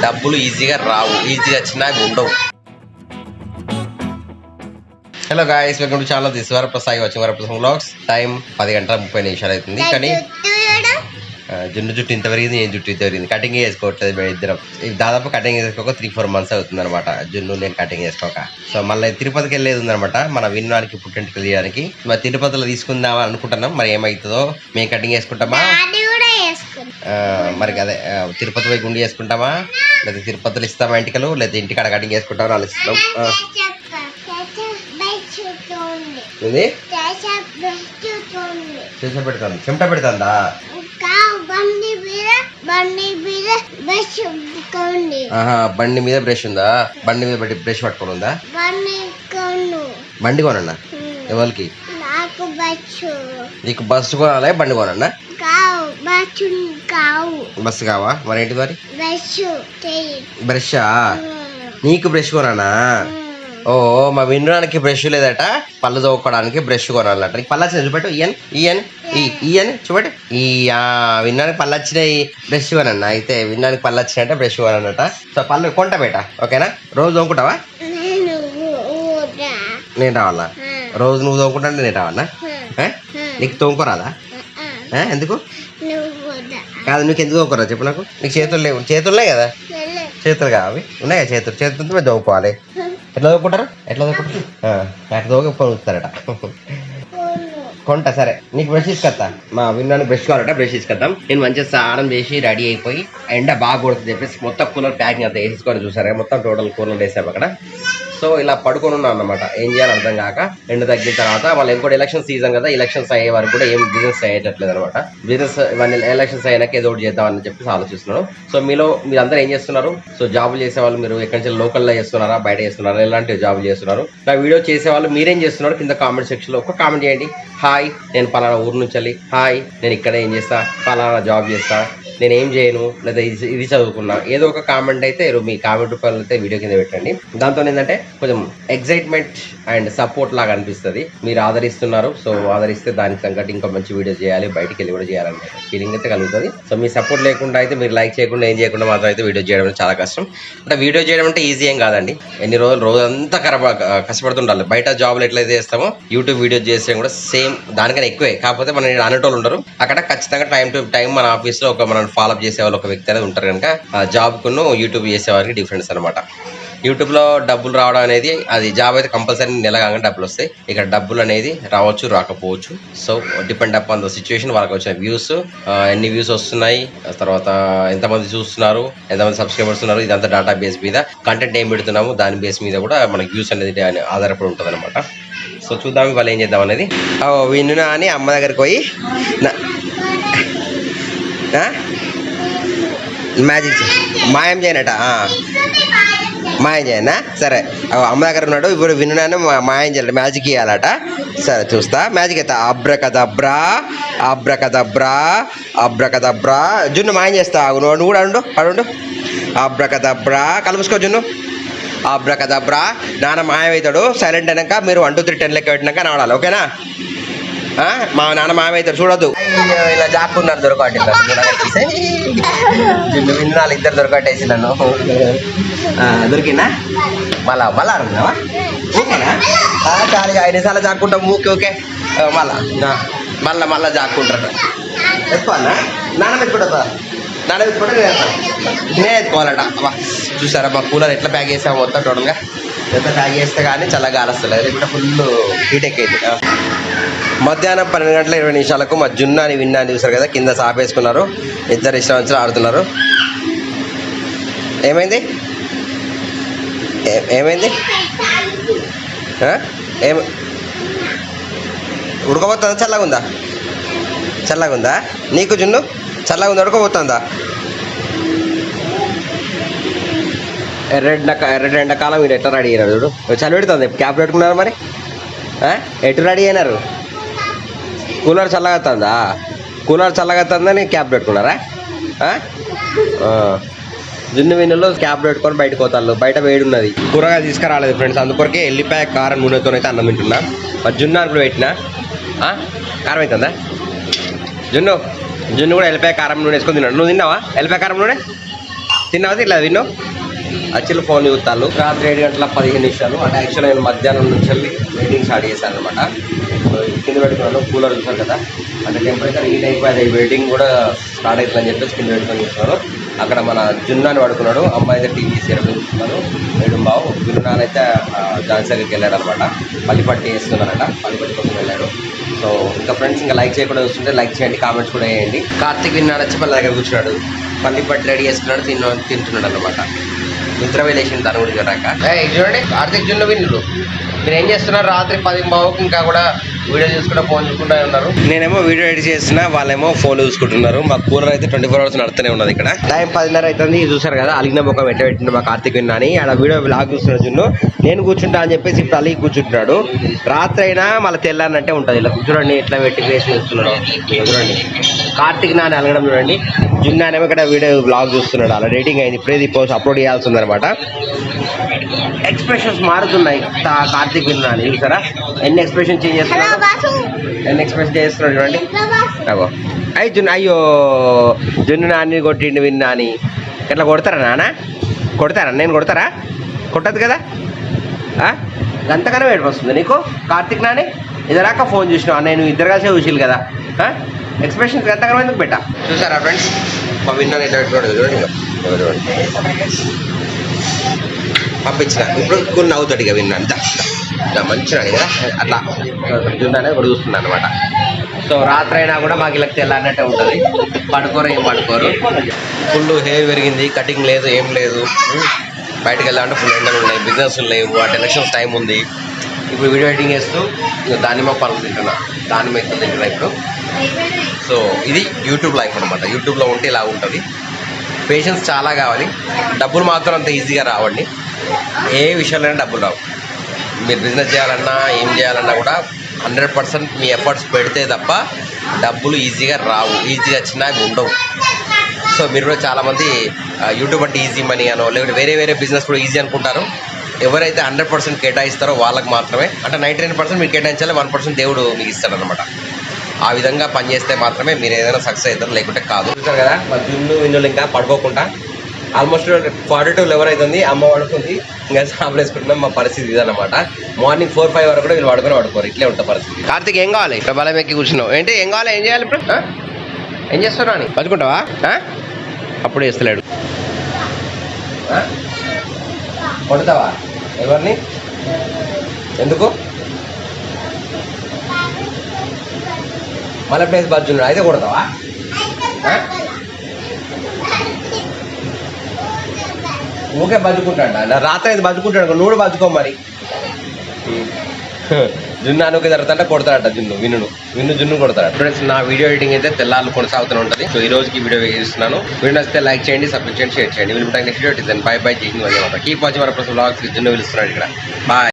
డబ్బులు ఈజీగా రావు, ఈజీగా వచ్చినా ఉండవు. Hello guys, welcome to channel. This Varaprasad watching Varaprasad vlogs. Time 10:30 అవుతుంది. కానీ జున్ను జుట్టు ఇంత పెరిగింది, నేను జుట్టు ఇంత పెరిగింది. కటింగ్ చేసుకోవట్లేదు మేము ఇద్దరం. దాదాపు కటింగ్ చేసుకోక 3-4 months అవుతుంది అనమాట. జున్ను నేను కటింగ్ చేసుకోక. సో మళ్ళీ తిరుపతికి వెళ్ళేది ఉందనమాట, మన విన్నానికి పుట్టింటికి తీయడానికి. మరి తిరుపతిలో తీసుకుందామని అనుకుంటున్నాం. మరి ఏమవుతుందో, మేము కటింగ్ చేసుకుంటామా మరి అదే తిరుపతి పోయి గుండి చేసుకుంటామా, లేదా తిరుపతిలో ఇస్తామా ఇంటికలు, లేదా ఇంటికాడ కటింగ్ చేసుకుంటామని ఆలోచిస్తాం. పెడుతుంది, చెమట పెడుతుందా? బండి మీద బ్రష్ ఉందా? బండి మీద బ్రష్ పట్టుకొని ఉందా? బండి కొనన్నా? ఎవరికి? నీకు బస్సు కొనాలి, బండి కొనన్నా? బస్సు కావా? మరి ఏంటి మరి? బ్రషా? నీకు బ్రష్ కొనా? ఓ, మా వినడానికి బ్రష్ లేదట, పళ్ళు తోముకోవడానికి బ్రష్ కొనాలట. నీకు పళ్ళు వచ్చినాయి చూపెట్టు. ఇయన్ చూపెట్టు. ఈ విన్నానికి పళ్ళు వచ్చినాయి, బ్రష్ కొనన్న. అయితే విన్నానికి పళ్ళు వచ్చినాయంటే బ్రష్ కొనన్నట. సో పళ్ళు కొంట బేట, ఓకేనా? రోజు తోముకుంటావా? నేను రావాలా? రోజు నువ్వు తోముకుంటా నేను రావాలా? నీకు తోముకోరాదా? ఎందుకు కాదు? నీకు ఎందుకు తోముకోరా చెప్పు నాకు. నీకు చేతులు లేవు? చేతులునే కదా? చేతులు కావి ఉన్నాయా? చేతులతో మేము తోముకోవాలి. ఎట్లా తోకుంటారు? ఎట్లా తోగుతారట. కొంట సరే, నీకు బ్రష్ తీసుకొస్తా. మా విన్నాను బ్రష్ కావాలట, బ్రష్ తీసుకొద్దాం. నేను మంచిగా స్నానం చేసి రెడీ అయిపోయి, ఎండ బాగా కొడుతుంది చెప్పేసి మొత్తం కూలర్ ప్యాకింగ్ అంతా వేసుకొని చూసారా, మొత్తం టోటల్ కూలర్ వేసాము అక్కడ. సో ఇలా పడుకొని ఉన్నాను అన్నమాట. ఏం చేయాలి అర్థం కాక. ఎండ తగ్గిన తర్వాత వాళ్ళు ఇంకోటి ఎలక్షన్ సీజన్ కదా, ఎలక్షన్స్ అయ్యే వరకు కూడా ఏం బిజినెస్ అయ్యేటట్లేదు అనమాట. బిజినెస్ ఎలక్షన్స్ అయినాక ఏదో ఒకటి చేద్దామని చెప్పేసి ఆలోచిస్తున్నాను. సో మీరు అందరూ ఏం చేస్తున్నారు? సో జాబులు చేసే వాళ్ళు మీరు ఎక్కడి నుంచి లోకల్లో చేస్తున్నారా, బయట చేస్తున్నారా, ఎలాంటి జాబులు చేస్తున్నారు? నా వీడియో చేసే వాళ్ళు మీరేం చేస్తున్నారు? కింద కామెంట్ సెక్షన్ లో ఒక కామెంట్ చేయండి. హాయ్, నేను పలానా ఊరు నుంచి వెళ్ళి, హాయ్ నేను ఇక్కడ ఏం చేస్తా, పలానా జాబ్ చేస్తా, నేను ఏం చేయను, లేదా ఇది చదువుకున్నా, ఏదో ఒక కామెంట్ అయితే మీ కామెంట్ రూపాయలు అయితే వీడియో కింద పెట్టండి. దాంతో ఏంటంటే కొంచెం ఎక్సైట్మెంట్ అండ్ సపోర్ట్ లాగా అనిపిస్తుంది. మీరు ఆదరిస్తున్నారు, సో ఆదరిస్తే దానికి సంగతి ఇంకా మంచి వీడియో చేయాలి, బయటికి వెళ్ళి కూడా చేయాలన్నమాట ఫీలింగ్ అయితే కలుగుతుంది. సో మీ సపోర్ట్ లేకుండా అయితే, మీరు లైక్ చేయకుండా ఏం చేయకుండా మాత్రం అయితే వీడియో చేయడం చాలా కష్టం. అంటే వీడియో చేయడం అంటే ఈజీ ఏం కాదండి. ఎన్ని రోజంతా కష్టపడుతుండాలి. బయట జాబ్లు ఎట్లయితే చేస్తామో యూట్యూబ్ వీడియో చేస్తే కూడా సేమ్ దానికన్నా ఎక్కువే. కాకపోతే మన అనేటోళ్ళు ఉండరు అక్కడ. ఖచ్చితంగా టైం టు టైం మన ఆఫీస్లో ఒక మన ఫాలోఅప్ చేసే వాళ్ళు ఒక వ్యక్తి అనేది ఉంటారు కనుక, జాబ్ కును యూట్యూబ్ చేసే వారికి డిఫరెన్స్ అనమాట. యూట్యూబ్లో డబ్బులు రావడం అనేది, అది జాబ్ అయితే కంపల్సరీ నెల కాగానే డబ్బులు వస్తాయి. ఇక్కడ డబ్బులు అనేది రావచ్చు, రాకపోవచ్చు. So depend upon the situation. వాళ్ళకి వచ్చిన వ్యూస్, ఎన్ని వ్యూస్ వస్తున్నాయి, తర్వాత ఎంతమంది చూస్తున్నారు, ఎంతమంది సబ్స్క్రైబర్స్ ఉన్నారు, ఇదంతా డేటా బేస్ మీద కంటెంట్ ఏం పెడుతున్నాము దాని బేస్ మీద కూడా మనకి వ్యూస్ అనేది ఆధారపడి ఉంటుంది అనమాట. సో చూద్దాం వాళ్ళు ఏం చేద్దాం అనేది. విన్నునా అని అమ్మ దగ్గరికి పోయి మ్యాజిక్ మాయం చేయనట. మాయం చేయనా? సరే, అమ్మ దగ్గర ఉన్నాడు. ఇప్పుడు విన్నాను మాయం చేయాలి, మ్యాజిక్ ఇవ్వాలట. సరే చూస్తా, మ్యాజిక్ అయితే అబ్రకదబ్రా అబ్రకదబ్రా అబ్రకదబ్రా. జున్ను మాయం చేస్తా, నువ్వు కూడా అడుండు. అబ్రకదబ్రా కలుపుసుకో జున్ను. అబ్రకదబ్రా. నాన్న మాయమవుతాడు. సైలెంట్ అయినాక మీరు 1 2 3 10 లెక్క పెట్టినాక నవడాలి, ఓకేనా? మా నాన్న మాయమవుతాడు, చూడొద్దు. ఇలా జాక్కున్నారు, దొరకటి విన్నాళ్ళు ఇద్దరు దొరకట్టేసి నన్ను. దొరికినా? మళ్ళా అన్నావా? ఓకేనా? చాలు 5 నిమిషాలు జాక్కుంటాం. ఓకే మళ్ళా జాక్కుంటారు. ఎత్తుకోవాలనా? నాన్న ఎత్తుకుంటా, నాన్న ఎత్తుకుంటే నేనే ఎత్తుకోవాలట. చూసారా మా కూలర్ ఎట్లా ప్యాక్ చేసాము మొత్తం టోటల్గా. ఎంత ప్యాక్ చేస్తే కానీ చల్లగా ఆలస్తలేదు, ఇక్కడ ఫుల్ హీట్ ఎక్కైంది. మధ్యాహ్నం 12:20 మా జున్నాని విన్నాని చూసారు కదా, కింద సాపేసుకున్నారు. ఇద్దరు ఇష్టం వచ్చిన ఆడుతున్నారు. ఏమైంది? ఉడకపోతుందా? చల్లగా ఉందా నీకు జున్ను? చల్లగా ఉందా? ఉడకపోతుందా? ఎర్ర ఎండాకాలం మీరు ఎట్లా రెడీ అయినారు చూడు. చలి పెడుతుంది. క్యాప్ పెట్టుకున్నారు మరి, ఎటు రెడీ అయినారు? కూలర్ చల్లగత్తుందా? కూలర్ చల్లగత్తుందని క్యాప్ పెట్టుకున్నారా? జున్ను విన్నులో క్యాప్ పెట్టుకొని బయటకు పోతాళ్ళు. బయట వేడి ఉన్నది, కూరగాయలు తీసుకురాలేదు ఫ్రెండ్స్. అందుకొరకే ఎల్లిపాయ కారం నూనెతో అయితే అన్నం తింటున్నా. మరి జున్ను అప్పుడు పెట్టినా కారం అవుతుందా? జున్ను కూడా ఎల్లిపాయ కారం నూనె వేసుకొని తిన్నాడు. నువ్వు తిన్నావా ఎల్లిపాయ కారం నూనె? తిన్నావా ఇలా విన్ను యాక్చువల్లీ ఫోన్ చూస్తాను. రాత్రి 7:15 అంటే యాక్చువల్లీ నేను మధ్యాహ్నం నుంచి వెళ్ళి వెయిటింగ్ స్టార్ట్ చేశాను అనమాట. కింద పెట్టుకున్నాను, కూలర్ చూసాను కదా, అంటే టెంపరేచర్ హీట్ అయిపోయి వెయిటింగ్ కూడా స్టార్ట్ అవుతుందని చెప్పేసి కింద పెట్టుకొని చూస్తున్నాను. అక్కడ మన జున్నాని పడుకున్నాడు, అమ్మాయి అయితే టీవీ సీరియల్ చూస్తున్నాను. బాబు జున్నాన్ అయితే ఝాన్సీ దగ్గరికి వెళ్ళాడు అనమాట. పల్లిపట్టి వేస్తున్నారట, పల్లిపట్టి కోసం వెళ్ళాడు. సో ఇంకా ఫ్రెండ్స్ ఇంకా లైక్ చేయకుండా చూస్తుంటే లైక్ చేయండి, కామెంట్స్ కూడా వేయండి. కార్తీక్ విన్నాడు వచ్చి పల్లి దగ్గర కూర్చున్నాడు, పల్లిపట్టి రెడీ చేసుకున్నాడు, తింటున్నాడు అనమాట. నిద్ర వేలేసింది తను కూడా చూడాక. చూడండి కార్తీక్ జున్ను విన్నుడు మీరు ఏం చేస్తున్నారు? రాత్రి 10:15 ఇంకా కూడా వీడియో చూసుకుంటా ఫోన్ చూసుకుంటూ ఉన్నారు. నేనేమో వీడియో ఎడిట్ చేస్తున్నా, వాళ్ళేమో ఫోన్ చూసుకుంటున్నారు. మా కూలర్ అయితే 24 hours నడుతూనే ఉన్నది. ఇక్కడ టైం 10:30 అవుతుంది. చూసారు కదా అలిగిన ముఖం పెట్టిండు మా కార్తీక్ విన్నా అని. ఆడ వీడియో బ్లాగ్ చూస్తున్నాడు జున్ను. నేను కూర్చుంటా అని చెప్పేసి ఇప్పుడు అలిగి కూర్చుంటున్నాడు. రాత్రి అయినా మళ్ళీ తెల్లారంటే ఉంటుంది. ఇలా చూడండి ఎట్లా పెట్టి వేసి చూస్తున్నాడు. చూడండి కార్తీక్ నాని అలగడం చూడండి. జున్నానేమో ఇక్కడ వీడియో బ్లాగ్ చూస్తున్నాడు. అలా రేటింగ్ అయింది, ఇప్పుడే ఇది పోస్ట్ అప్లోడ్ చేయాల్సి ఉందన్నమాట. ఎక్స్ప్రెషన్స్ మారుతున్నాయి కార్తీక్ విన్నా అని. చూసారా ఎన్ని ఎక్స్ప్రెషన్ చేంజ్ చేస్తున్నాడు, ఎన్ని ఎక్స్ప్రెషన్ చేస్తున్నాడు చూడండి. అయ్యో జున్ను నాని కొట్టిండు విన్నా అని. ఎట్లా కొడతారా నాన్న? కొడతారా? నేను కొడతారా? కొట్టదు కదా. గంతగానే వేడికి వస్తుంది నీకు కార్తీక్ నాని. ఇద్దరాక ఫోన్ చూసినావు, నేను ఇద్దరు కలిసే చూసిల్లు కదా. ఎక్స్ప్రెషన్స్ ఎంతగానో ఎందుకు పెట్టా? చూసారా ఫ్రెండ్స్ మా విన్నాను ఎట్లా పెట్టుకోవడం చూడండి. పంపించిన ఇప్పుడు కొన్ని అవుతాడు ఇక విన్నా అంతా మంచిగా కదా. అట్లా జున్నానే కూడా చూస్తున్నాను అనమాట. సో రాత్రి అయినా కూడా మాకు ఇలా తెల్లారినట్టే ఉంటుంది. పడుకోరు, ఏం పడుకోరు. ఫుల్ హెయిర్ పెరిగింది, కటింగ్ లేదు, ఏం లేదు. బయటకు వెళ్ళాలంటే ఫుల్ ఎండలు ఉన్నాయి, బిజినెస్ లేవు, అటు ఎలక్షన్స్ టైం ఉంది. ఇప్పుడు వీడియో ఎడిటింగ్ చేస్తూ దానిమ్మ పనులు తింటున్నా, దానిమ్మ ఎక్కువ తింటున్నా ఇప్పుడు. సో ఇది యూట్యూబ్ లైఫ్ అనమాట. యూట్యూబ్లో ఉంటే ఇలా ఉంటుంది. పేషెన్స్ చాలా కావాలి, డబ్బులు మాత్రం అంత ఈజీగా రావండి. ఏ విషయంలోనే డబ్బులు రావు. మీరు బిజినెస్ చేయాలన్నా ఏం చేయాలన్నా కూడా 100% మీ ఎఫర్ట్స్ పెడితే తప్ప డబ్బులు ఈజీగా రావు. ఈజీగా వచ్చినా ఉండవు. సో మీరు కూడా చాలామంది యూట్యూబ్ అంటే ఈజీ మనీ అనో లేకపోతే వేరే వేరే బిజినెస్ కూడా ఈజీ అనుకుంటారు. ఎవరైతే 100% కేటాయిస్తారో వాళ్ళకి మాత్రమే, అంటే 99% మీరు కేటాయించాలి, 1% దేవుడు మీకు ఇస్తాడనమాట. ఆ విధంగా పనిచేస్తే మాత్రమే మీరు ఏదైనా సక్సెస్ అవుతారు, లేకుంటే కాదు. చూసారు కదా మా జున్ను విన్నులు ఇంకా పడుకోకుండా ఆల్మోస్ట్ 42 లెవెల్ అవుతుంది. అమ్మ పడుకుంది, ఇంకా సాంపులు వేసుకుంటున్నాం. మా పరిస్థితి ఇదన్నమాట. మార్నింగ్ 4-5 వరకు కూడా వీళ్ళు పడుకోరు. ఇట్లే ఉంటుంది పరిస్థితి. కార్తీక్ ఏం కావాలి? ఇక్కడ బలం ఎక్కి కూర్చున్నావు ఏంటి? ఏం కావాలి? ఏం చేయాలి ఇప్పుడు? ఏం చేస్తున్నావు అని బతుకుంటావా? అప్పుడు వేస్తలేడు. కొడతావా ఎవరిని? ఎందుకు మళ్ళీ ప్లేస్ బజ్జున్నాడు అయితే కొడతావా? ఊకే బజ్జుకుంటాడు. రాత్రి అయితే బజ్జుకుంటాడు, నువ్వు బజ్జుకో మరి. జున్ను అనుకే జరుగుతుంటే కొడతాడట విన్ను జున్ను కొడతాడు. ఫ్రెండ్స్ నా వీడియో ఎడిటింగ్ అయితే తెల్లాళ్ళు కొనసాగుతూనే ఉంటుంది. సో ఈ రోజుకి వీడియో చేస్తున్నాను. వీడియో నచ్చితే లైక్ చేయండి, సబ్స్క్రైబ్ చేయండి, షేర్ చేయండి. వీళ్ళు నెక్స్ట్ వీడియో బై బై జై హింద్. కీప్ వాచింగ్ మన ప్రస్తుతం వ్లాగ్స్. జున్ను పిలుస్తున్నాడు ఇక్కడ. బాయ్.